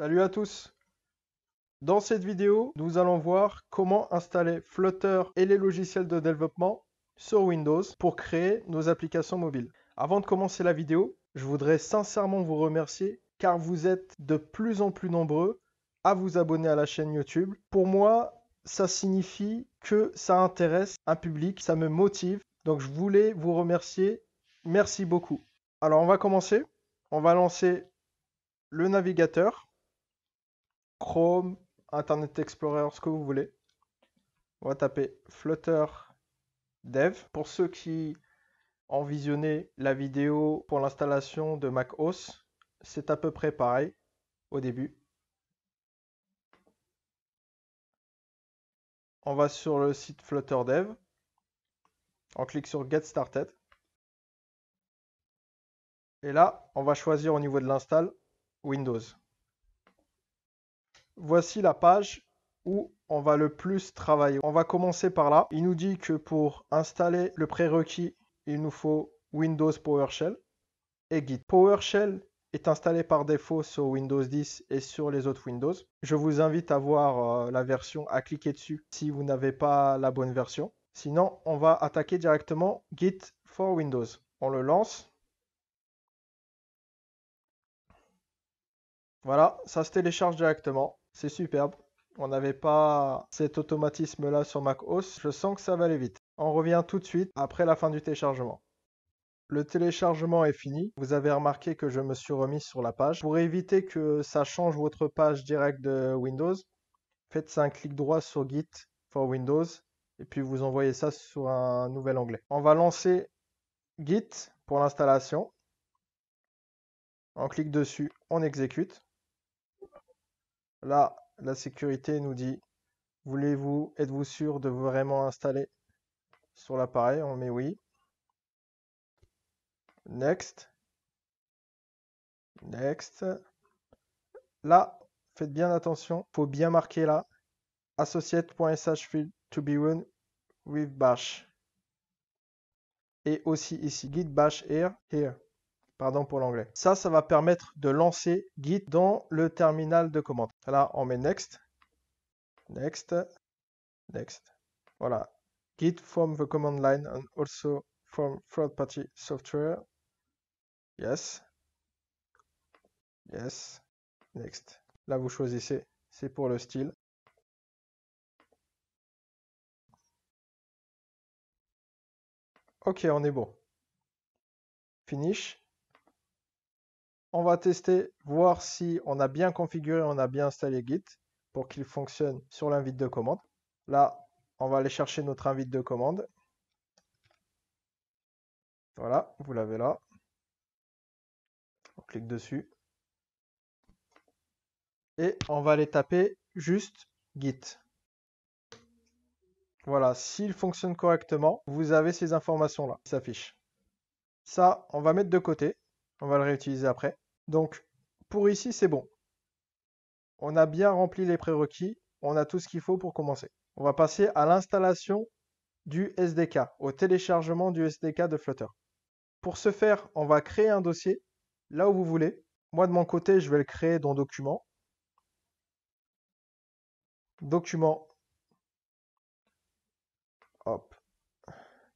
Salut à tous! Dans cette vidéo, nous allons voir comment installer Flutter et les logiciels de développement sur Windows pour créer nos applications mobiles. Avant de commencer la vidéo, je voudrais sincèrement vous remercier car vous êtes de plus en plus nombreux à vous abonner à la chaîne YouTube. Pour moi, ça signifie que ça intéresse un public, ça me motive. Donc je voulais vous remercier. Merci beaucoup. Alors on va commencer. On va lancer le navigateur. Chrome, Internet Explorer, ce que vous voulez. On va taper Flutter Dev. Pour ceux qui ont visionné la vidéo pour l'installation de macOS, c'est à peu près pareil au début. On va sur le site Flutter Dev. On clique sur Get Started. Et là, on va choisir au niveau de l'install Windows. Voici la page où on va le plus travailler. On va commencer par là. Il nous dit que pour installer le prérequis, il nous faut Windows PowerShell et Git. PowerShell est installé par défaut sur Windows 10 et sur les autres Windows. Je vous invite à voir la version, à cliquer dessus si vous n'avez pas la bonne version. Sinon, on va attaquer directement Git for Windows. On le lance. Voilà, ça se télécharge directement. C'est superbe. On n'avait pas cet automatisme-là sur macOS. Je sens que ça va aller vite. On revient tout de suite après la fin du téléchargement. Le téléchargement est fini. Vous avez remarqué que je me suis remis sur la page. Pour éviter que ça change votre page directe de Windows, faites un clic droit sur Git for Windows et puis vous envoyez ça sur un nouvel onglet. On va lancer Git pour l'installation. On clique dessus, on exécute. Là, la sécurité nous dit, êtes-vous sûr de vraiment installer sur l'appareil? On met oui. Next. Next. Là, faites bien attention, il faut bien marquer là, associate.sh field to be run with bash. Et aussi ici, git bash here. Pardon pour l'anglais. Ça va permettre de lancer Git dans le terminal de commande. Là, on met next. Next. Next. Voilà. Git from the command line and also from third-party software. Yes. Yes. Next. Là, vous choisissez. C'est pour le style. Ok, on est bon. Finish. On va tester, voir si on a bien configuré, on a bien installé Git pour qu'il fonctionne sur l'invite de commande. Là, on va aller chercher notre invite de commande. Voilà, vous l'avez là. On clique dessus. Et on va aller taper juste Git. Voilà, s'il fonctionne correctement, vous avez ces informations-là qui s'affichent. Ça, on va mettre de côté. On va le réutiliser après. Donc, pour ici, c'est bon. On a bien rempli les prérequis. On a tout ce qu'il faut pour commencer. On va passer à l'installation du SDK, au téléchargement du SDK de Flutter. Pour ce faire, on va créer un dossier là où vous voulez. Moi, de mon côté, je vais le créer dans Documents. Document. Hop.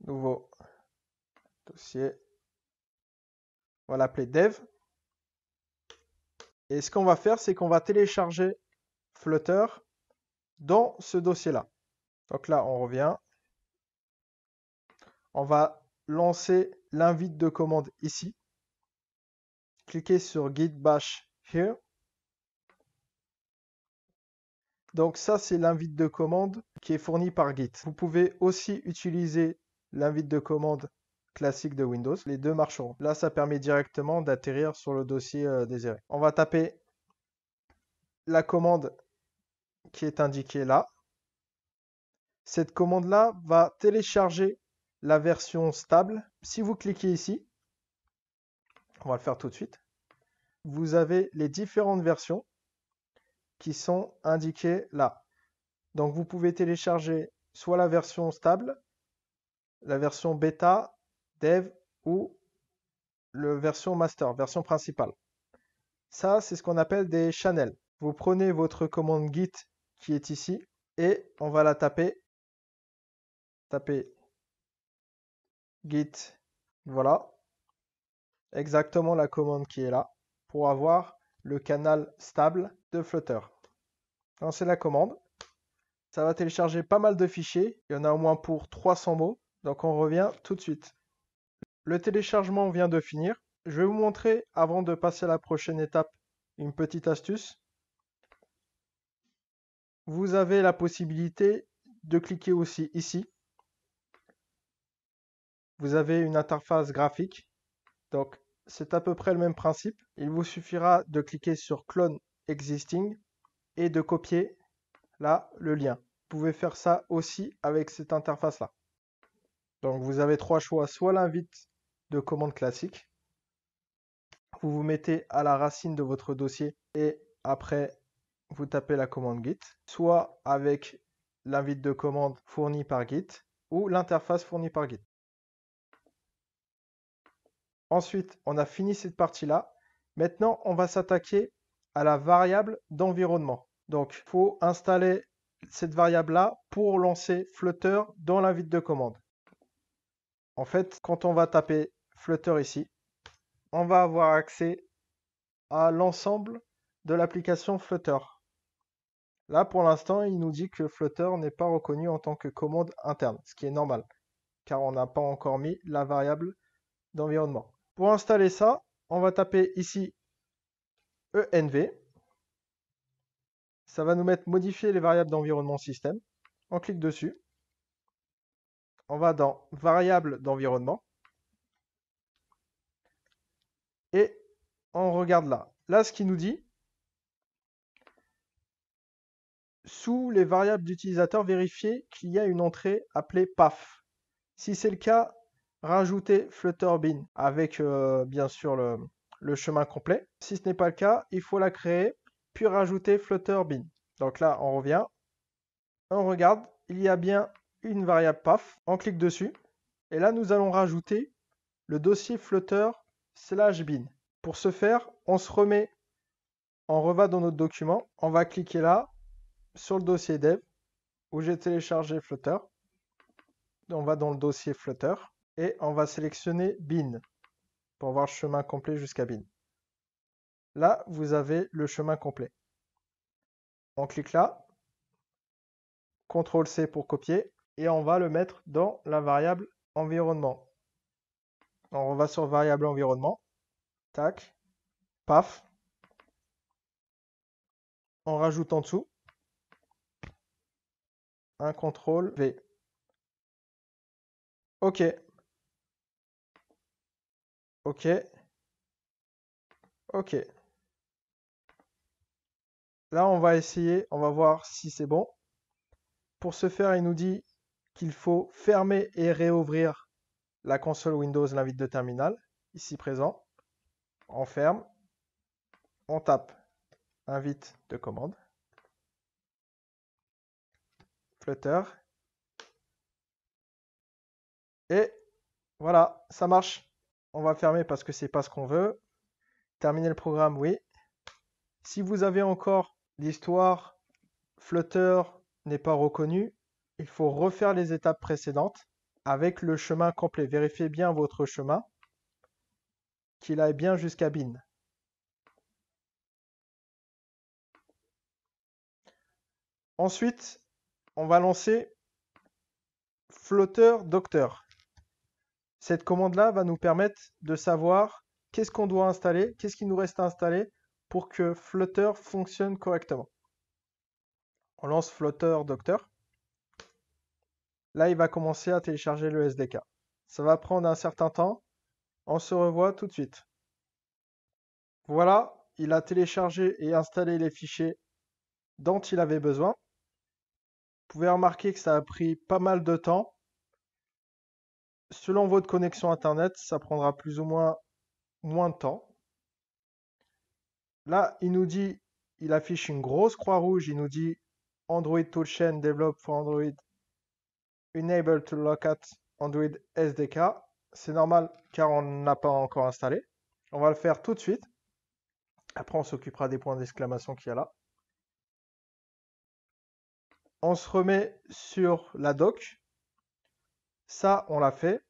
Nouveau dossier. On va l'appeler Dev. Et ce qu'on va faire, c'est qu'on va télécharger Flutter dans ce dossier-là. Donc là, on revient. On va lancer l'invite de commande ici. Cliquez sur Git bash here. Donc ça, c'est l'invite de commande qui est fourni par Git. Vous pouvez aussi utiliser l'invite de commande classique de Windows. Les deux marcheront. Là, ça permet directement d'atterrir sur le dossier désiré. On va taper la commande qui est indiquée là. Cette commande-là va télécharger la version stable. Si vous cliquez ici, on va le faire tout de suite, vous avez les différentes versions qui sont indiquées là. Donc vous pouvez télécharger soit la version stable, la version bêta, dev ou la version master, version principale. Ça, c'est ce qu'on appelle des channels. Vous prenez votre commande git qui est ici et on va la taper. Tapez git, voilà, exactement la commande qui est là pour avoir le canal stable de Flutter. Lancez la commande. Ça va télécharger pas mal de fichiers. Il y en a au moins pour 300 mots. Donc on revient tout de suite. Le téléchargement vient de finir. Je vais vous montrer, avant de passer à la prochaine étape, une petite astuce. Vous avez la possibilité de cliquer aussi ici. Vous avez une interface graphique. Donc c'est à peu près le même principe. Il vous suffira de cliquer sur Clone Existing et de copier là le lien. Vous pouvez faire ça aussi avec cette interface-là. Donc vous avez trois choix, soit l'invite de commande classique. Vous vous mettez à la racine de votre dossier et après vous tapez la commande Git, soit avec l'invite de commande fourni par Git ou l'interface fournie par Git. Ensuite, on a fini cette partie-là. Maintenant, on va s'attaquer à la variable d'environnement. Donc, il faut installer cette variable-là pour lancer Flutter dans l'invite de commande. En fait, quand on va taper Flutter ici, on va avoir accès à l'ensemble de l'application Flutter. Là, pour l'instant, il nous dit que Flutter n'est pas reconnu en tant que commande interne, ce qui est normal, car on n'a pas encore mis la variable d'environnement. Pour installer ça, on va taper ici env. Ça va nous mettre modifier les variables d'environnement système. On clique dessus. On va dans variables d'environnement. Et on regarde là. Là, ce qu'il nous dit, sous les variables d'utilisateur, vérifiez qu'il y a une entrée appelée path. Si c'est le cas, rajoutez Flutterbean avec bien sûr le chemin complet. Si ce n'est pas le cas, il faut la créer, puis rajouter Flutterbean. Donc là, on revient, on regarde, il y a bien une variable path, on clique dessus, et là nous allons rajouter le dossier flutter/bin. Pour ce faire, on se remet, on reva dans notre document, on va cliquer là, sur le dossier dev, où j'ai téléchargé Flutter. On va dans le dossier Flutter, et on va sélectionner bin, pour voir le chemin complet jusqu'à bin. Là, vous avez le chemin complet. On clique là, CTRL-C pour copier, et on va le mettre dans la variable environnement. On va sur variable environnement, tac, paf, on rajoute en dessous un CTRL-V. OK. OK. OK. Là, on va essayer, on va voir si c'est bon. Pour ce faire, il nous dit qu'il faut fermer et réouvrir la console Windows, l'invite de terminal, ici présent. On ferme, on tape invite de commande, Flutter, et voilà, ça marche. On va fermer parce que c'est pas ce qu'on veut. Terminer le programme, oui. Si vous avez encore l'histoire Flutter n'est pas reconnu, il faut refaire les étapes précédentes avec le chemin complet. Vérifiez bien votre chemin, qu'il aille bien jusqu'à bin. Ensuite, on va lancer Flutter Doctor. Cette commande-là va nous permettre de savoir qu'est-ce qu'on doit installer, qu'est-ce qu'il nous reste à installer pour que Flutter fonctionne correctement. On lance Flutter Doctor. Là, il va commencer à télécharger le SDK. Ça va prendre un certain temps. On se revoit tout de suite. Voilà, il a téléchargé et installé les fichiers dont il avait besoin. Vous pouvez remarquer que ça a pris pas mal de temps. Selon votre connexion Internet, ça prendra plus ou moins de temps. Là, il nous dit, il affiche une grosse croix rouge, il nous dit Android Toolchain Develop for Android Enable to Look at Android SDK. C'est normal car on n'a pas encore installé. On va le faire tout de suite. Après, on s'occupera des points d'exclamation qu'il y a là. On se remet sur la doc. Ça, on l'a fait.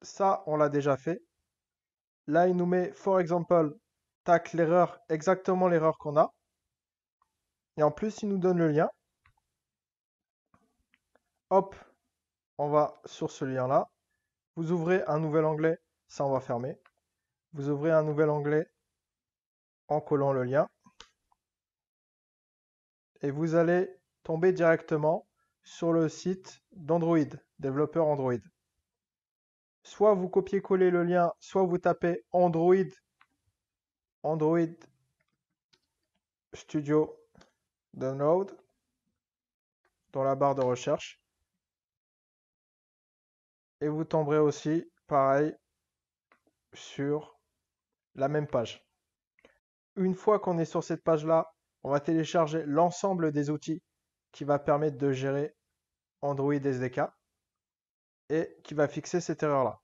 Ça, on l'a déjà fait. Là, il nous met, for example, tac, l'erreur, exactement l'erreur qu'on a. Et en plus, il nous donne le lien. Hop, on va sur ce lien-là. Vous ouvrez un nouvel onglet, ça, on va fermer. Vous ouvrez un nouvel onglet en collant le lien. Et vous allez tomber directement sur le site d'Android, développeur Android. Soit vous copiez-collez le lien, soit vous tapez Android Studio Download dans la barre de recherche. Et vous tomberez aussi, pareil, sur la même page. Une fois qu'on est sur cette page-là, on va télécharger l'ensemble des outils qui va permettre de gérer Android SDK et qui va fixer cette erreur-là.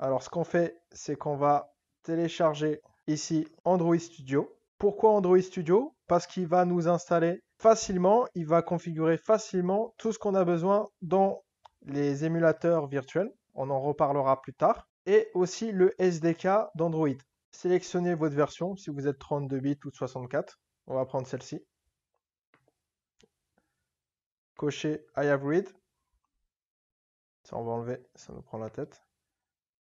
Alors, ce qu'on fait, c'est qu'on va télécharger ici Android Studio. Pourquoi Android Studio? Parce qu'il va nous installer facilement, il va configurer facilement tout ce qu'on a besoin dans les émulateurs virtuels. On en reparlera plus tard. Et aussi le SDK d'Android. Sélectionnez votre version, si vous êtes 32 bits ou 64. On va prendre celle-ci. Cochez I have read. Ça, on va enlever, ça nous prend la tête.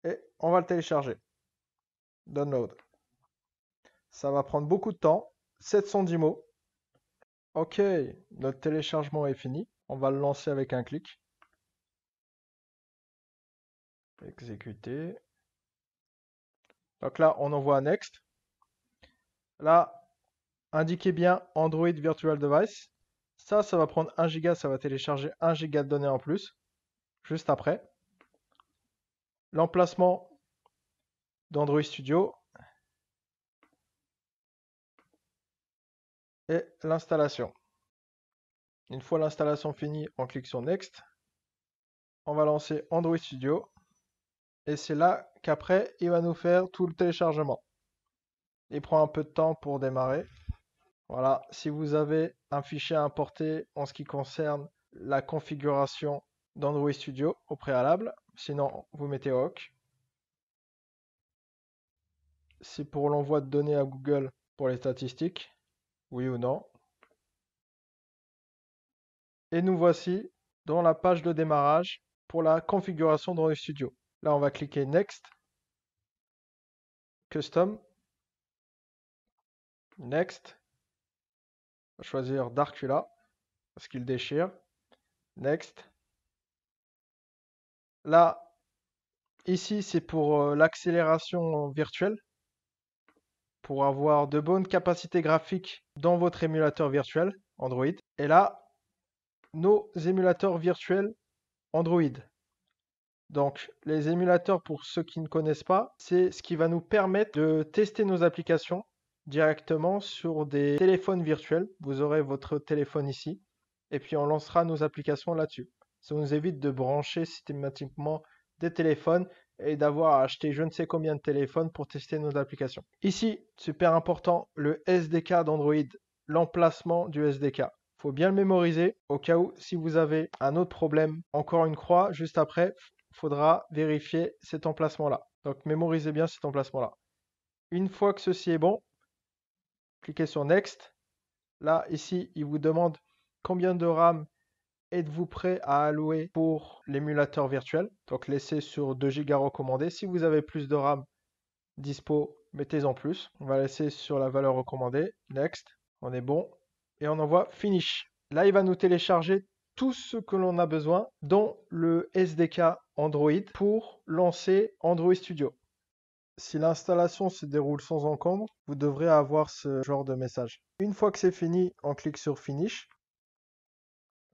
Et on va le télécharger. Download. Ça va prendre beaucoup de temps. 710 mots. Ok, notre téléchargement est fini. On va le lancer avec un clic. Exécuter. Donc là, on envoie un next. Là, indiquez bien Android Virtual Device. Ça va prendre 1 giga, ça va télécharger 1 giga de données en plus. Juste après. L'emplacement d'Android Studio. Et l'installation. Une fois l'installation finie, on clique sur Next. On va lancer Android Studio. Et c'est là qu'après, il va nous faire tout le téléchargement. Il prend un peu de temps pour démarrer. Voilà, si vous avez un fichier à importer en ce qui concerne la configuration d'Android Studio au préalable, sinon vous mettez OK. C'est pour l'envoi de données à Google pour les statistiques, oui ou non. Et nous voici dans la page de démarrage pour la configuration d'Android Studio. Là, on va cliquer Next, Custom, Next. On va choisir Darkula parce qu'il déchire. Next. Là, ici, c'est pour l'accélération virtuelle, pour avoir de bonnes capacités graphiques dans votre émulateur virtuel Android. Et là, nos émulateurs virtuels Android. Donc, les émulateurs, pour ceux qui ne connaissent pas, c'est ce qui va nous permettre de tester nos applications directement sur des téléphones virtuels. Vous aurez votre téléphone ici, et puis on lancera nos applications là-dessus. Ça nous évite de brancher systématiquement des téléphones et d'avoir à acheter je ne sais combien de téléphones pour tester nos applications. Ici, super important, le SDK d'Android, l'emplacement du SDK. Il faut bien le mémoriser au cas où si vous avez un autre problème, encore une croix, juste après, il faudra vérifier cet emplacement-là. Donc mémorisez bien cet emplacement-là. Une fois que ceci est bon, cliquez sur Next. Là, ici, il vous demande combien de RAM êtes-vous prêt à allouer pour l'émulateur virtuel. Donc laissez sur 2 Go recommandé. Si vous avez plus de RAM dispo, mettez-en plus. On va laisser sur la valeur recommandée. Next. On est bon. Et on envoie Finish. Là, il va nous télécharger tout ce que l'on a besoin dans le SDK Android pour lancer Android Studio. Si l'installation se déroule sans encombre, vous devrez avoir ce genre de message. Une fois que c'est fini, on clique sur Finish.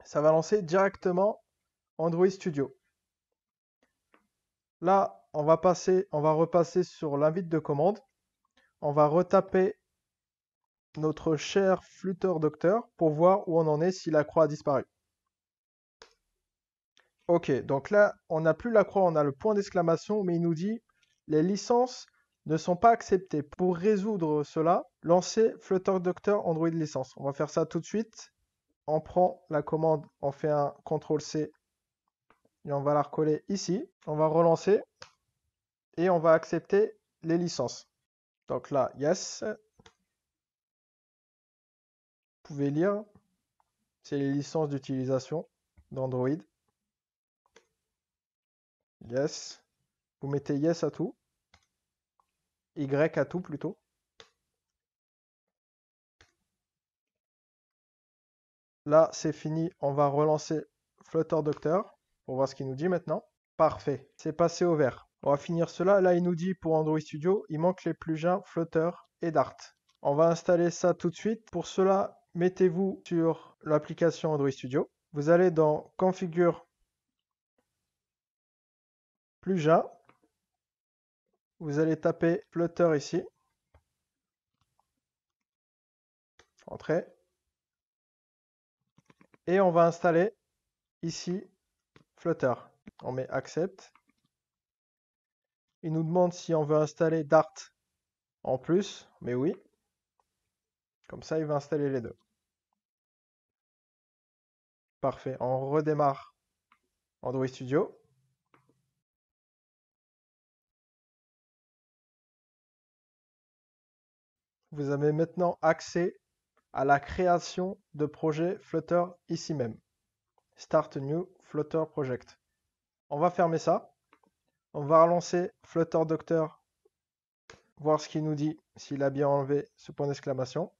Ça va lancer directement Android Studio. Là, on va repasser sur l'invite de commande. On va retaper notre cher Flutter Docteur pour voir où on en est si la croix a disparu. Ok, donc là, on n'a plus la croix, on a le point d'exclamation, mais il nous dit les licences ne sont pas acceptées. Pour résoudre cela, lancez Flutter Docteur Android licence. On va faire ça tout de suite. on prend la commande, on fait un CTRL-C et on va la recoller ici. On va relancer et on va accepter les licences. Donc là, yes. Vous pouvez lire, c'est les licences d'utilisation d'Android. Yes. Vous mettez yes à tout. Y à tout plutôt. Là, c'est fini. On va relancer Flutter Doctor pour voir ce qu'il nous dit maintenant. Parfait. C'est passé au vert. On va finir cela. Là, il nous dit pour Android Studio, il manque les plugins Flutter et Dart. On va installer ça tout de suite. Pour cela, mettez-vous sur l'application Android Studio. Vous allez dans Configure plugins. Vous allez taper Flutter ici. Entrée. Et on va installer ici Flutter. On met Accept. Il nous demande si on veut installer Dart en plus, mais oui. Comme ça, il va installer les deux. Parfait. On redémarre Android Studio. Vous avez maintenant accès à la création de projets Flutter ici même. Start a new Flutter project. On va fermer ça. On va relancer Flutter Doctor, voir ce qu'il nous dit, s'il a bien enlevé ce point d'exclamation.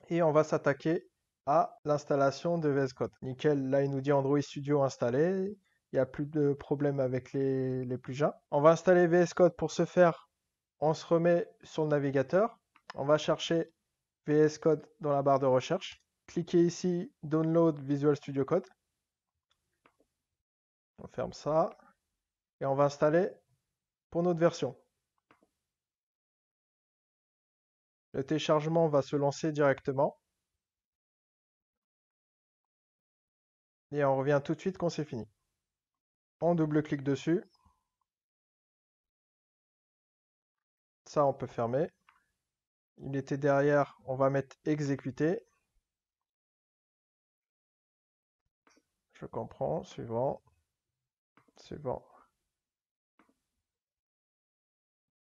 Et on va s'attaquer à l'installation de VS Code. Nickel, là il nous dit Android Studio installé. Il n'y a plus de problème avec les plugins. On va installer VS Code. Pour ce faire, on se remet sur le navigateur. On va chercher VS Code dans la barre de recherche. Cliquez ici, Download Visual Studio Code. On ferme ça. Et on va installer pour notre version. Le téléchargement va se lancer directement. Et on revient tout de suite quand c'est fini. On double-clique dessus. Ça, on peut fermer. Il était derrière, on va mettre exécuter. Je comprends, suivant. Suivant.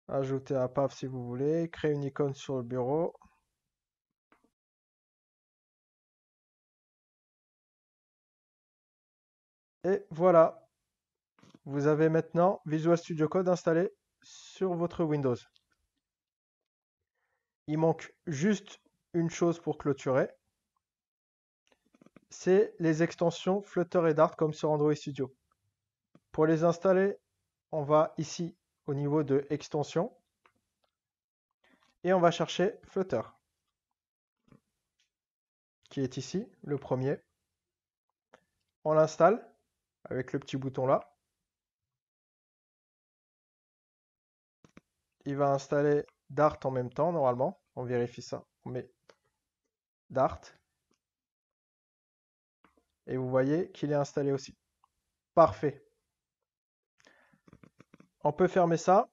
Ajouter un path si vous voulez. Créer une icône sur le bureau. Et voilà. Vous avez maintenant Visual Studio Code installé sur votre Windows. Il manque juste une chose pour clôturer. C'est les extensions Flutter et Dart comme sur Android Studio. Pour les installer, on va ici au niveau de extensions et on va chercher Flutter qui est ici, le premier. On l'installe avec le petit bouton là. Il va installer Dart en même temps normalement. On vérifie ça. On met Dart. Et vous voyez qu'il est installé aussi. Parfait. On peut fermer ça.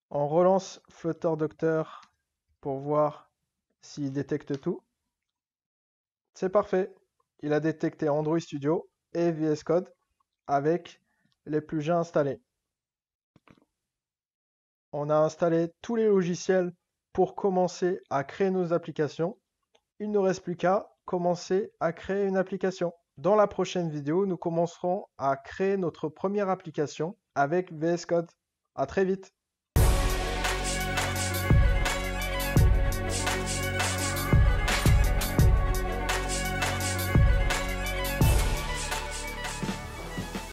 On relance Flutter Doctor pour voir s'il détecte tout. C'est parfait. Il a détecté Android Studio et VS Code avec les plugins installés. On a installé tous les logiciels pour commencer à créer nos applications. Il ne reste plus qu'à commencer à créer une application. Dans la prochaine vidéo, nous commencerons à créer notre première application avec VS Code. À très vite.